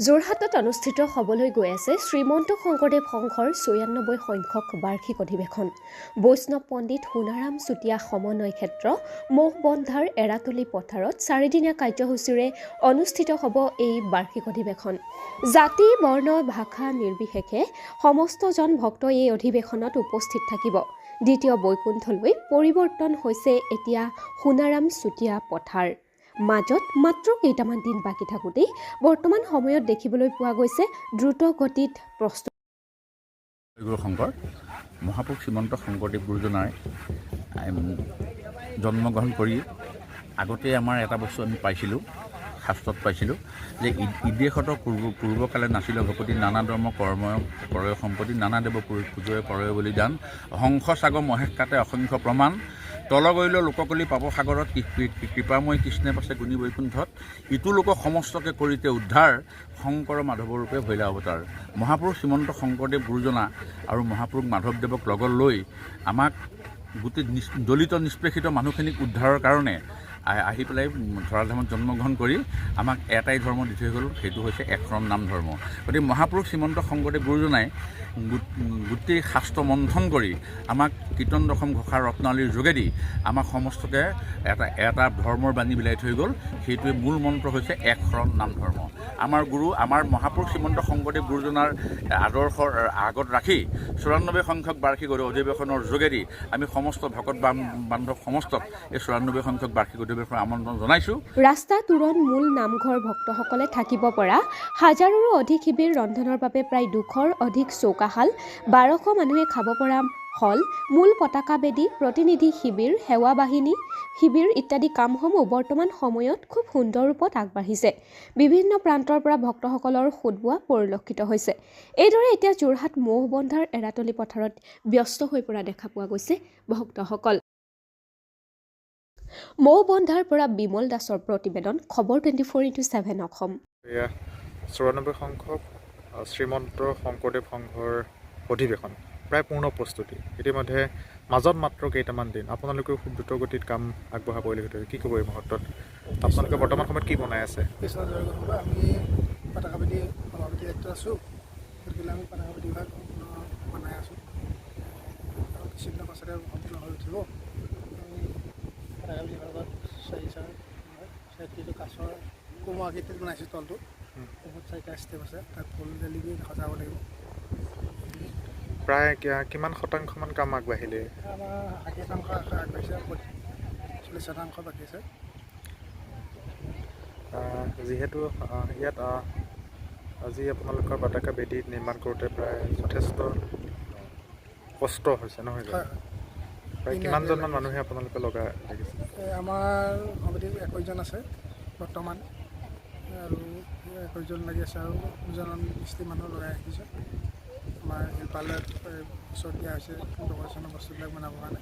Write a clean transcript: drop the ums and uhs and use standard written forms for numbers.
যোৰহাটত অনুষ্ঠিত হ'বলৈ গৈ আছে শ্ৰীমন্ত শংকৰদেৱ সংঘৰ ৯৬ সংখ্যক বাৰ্ষিক অধিৱেশন। বৈষ্ণৱ পণ্ডিত সোণাৰাম চুতীয়া সমন্বয় ক্ষেত্ৰ মহবন্ধাৰ এৰাতলী পথাৰত 4দিনীয়া কাৰ্যসূচীৰে অনুষ্ঠিত হ'ব এই বাৰ্ষিক অধিৱেশন। জাতি, বৰ্ণ, ভাষা নিৰ্বিশেষে সমস্তজন ভক্ত এই অধিৱেশনত উপস্থিত থাকিব। দ্বিতীয় বৈকুণ্ঠলৈ পৰিৱৰ্তন হৈছে এতিয়া সোণাৰাম চুতীয়া পথাৰ। মাজত মাত্ৰ কেইটামান দিন বাকী থাকোঁতেই বৰ্তমান সময়ত দেখিবলৈ পোৱা গৈছে দ্ৰুত গতিত প্ৰস্তুত শংকৰ মহাপুৰুষ শ্ৰীমন্ত শংকৰদেৱ গুৰুজনাৰ জন্মগ্ৰহণ কৰি আগতে আমাৰ এটা বস্তু আমি পাইছিলোঁ, শাস্ত্ৰত পাইছিলোঁ যে ইদেশত পূৰ্বকালে নাছিল ভকতি নানা ধৰ্ম কৰ্ম কৰে সম্পত্তি নানা দেৱ পূজয় কৰে বুলি দান হংস সাগৰ মহেশ কাটে অসংখ্য প্ৰমাণ তল গৈল লোককলি পাব সাগৰত কৃপাময় কৃষ্ণে পাছে গুণী বৈকুণ্ঠত ইটো লোক সমস্তকে কৰিতে উদ্ধাৰ শংকৰ মাধৱ ৰূপে ভৈলা অৱতাৰ। মহাপুৰুষ শ্ৰীমন্ত শংকৰদেৱ গুৰুজনা আৰু মহাপুৰুষ মাধৱদেৱক লগত লৈ আমাক গোটেই দলিত নিষ্পেষিত মানুহখিনিক উদ্ধাৰৰ কাৰণে আহি পেলাই ধৰাধামত জন্মগ্ৰহণ কৰি আমাক এটাই ধৰ্ম দি থৈ গ'ল, সেইটো হৈছে একশৰণ নাম ধৰ্ম। গতিকে মহাপুৰুষ শ্ৰীমন্ত শংকৰদেৱ গুৰুজনাই গোটেই শাস্ত্ৰ মন্থন কৰি আমাক কীৰ্তন দশম ঘোষাৰ ৰত্নাৱলীৰ যোগেদি আমাক সমস্তকে এটা ধৰ্মৰ বাণী বিলাই থৈ গ'ল। সেইটোৱে মূল মন্ত্ৰ হৈছে একশৰণ নাম ধৰ্ম। আমাৰ গুৰু আমাৰ মহাপুৰুষ শ্ৰীমন্ত শংকৰদেৱ গুৰুজনাৰ আদৰ্শৰ আগত ৰাখি ৯৪ সংখ্যক বাৰ্ষিক অধিৱেশনৰ যোগেদি আমি সমস্ত ভকত বান্ধৱ সমস্তক এই ৯৪ সংখ্যক বাৰ্ষিক অধিৱেশনৰ আমন্ত্ৰণ জনাইছোঁ। ৰাস্তা তোৰণ মূল নামঘৰ ভক্তসকলে থাকিব পৰা হাজাৰৰো অধিক শিবিৰ, ৰন্ধনৰ বাবে প্ৰায় ২০০ৰ অধিক চৌকাশাল, ১২০০ মানুহে খাব পৰা হল, মূল পতাকা বেদী, প্ৰতিনিধি শিবিৰ, সেৱা বাহিনী শিবিৰ ইত্যাদি কামসমূহ বৰ্তমান সময়ত খুব সুন্দৰ ৰূপত আগবাঢ়িছে। বিভিন্ন প্ৰান্তৰ পৰা ভক্তসকলৰ সোঁতবোৱা পৰিলক্ষিত হৈছে। এইদৰে এতিয়া যোৰহাট মহবন্ধাৰ এৰাতলী পথাৰত ব্যস্ত হৈ পৰা দেখা পোৱা গৈছে ভক্তসকল। মহবন্ধাৰ পৰা বিমল দাসৰ প্ৰতিবেদন, খবৰ 24x7 অসম। ৯৪ সংখ্যক শ্ৰীমন্ত শংকৰদেৱ সংঘৰ অধিৱেশন প্ৰায় পূৰ্ণ প্ৰস্তুতি। ইতিমধ্যে মাজত মাত্ৰ কেইটামান দিন আপোনালোকেও খুব দ্ৰুত গতিত কাম আগবঢ়া পৰিলক্ষিত হৈছে। কি ক'ব এই মুহূৰ্তত আপোনালোকে বৰ্তমান সময়ত কি বনাই আছে? আমি পতাকাবেদী সভাপতি দায়িত্ব আছোঁ, গতিকে আমি পতাকাবেদী বিভাগ বনাই আছোঁ। কিছুদিনৰ পাছতে সম্পূৰ্ণ হৈ উঠিব। পতাকাবেদী বিভাগত চাৰিটো কাছৰ কোমল আকৃতিত বনাইছোঁ তলটো। বহুত চাৰিটা ষ্টেপ আছে, তাত ফুল জালি দি সজাব লাগিব। প্ৰায় কিমান শতাংশমান কাম আগবাঢ়িলে? আমাৰ ৬০% আগবাঢ়িছে, ৪০% বাকী আছে। যিহেতু ইয়াত আজি আপোনালোকৰ পতাকা বেদী নিৰ্মাণ কৰোঁতে প্ৰায় যথেষ্ট কষ্ট হৈছে, নহয় জানো? প্ৰায় কিমানজনমান মানুহে আপোনালোকে লগাই লাগিছে? আমাৰ সভাপতি ২১জন আছে বৰ্তমান, আৰু ২১জন লাগি আছে, আৰু ২জন মিস্ত্ৰী মানুহ লগাই ৰাখিছে। আমাৰ শিল্পালয়ত ওচৰত দিয়া হৈছে ডেকৰেশ্যনৰ বস্তুবিলাক বনাবৰ কাৰণে।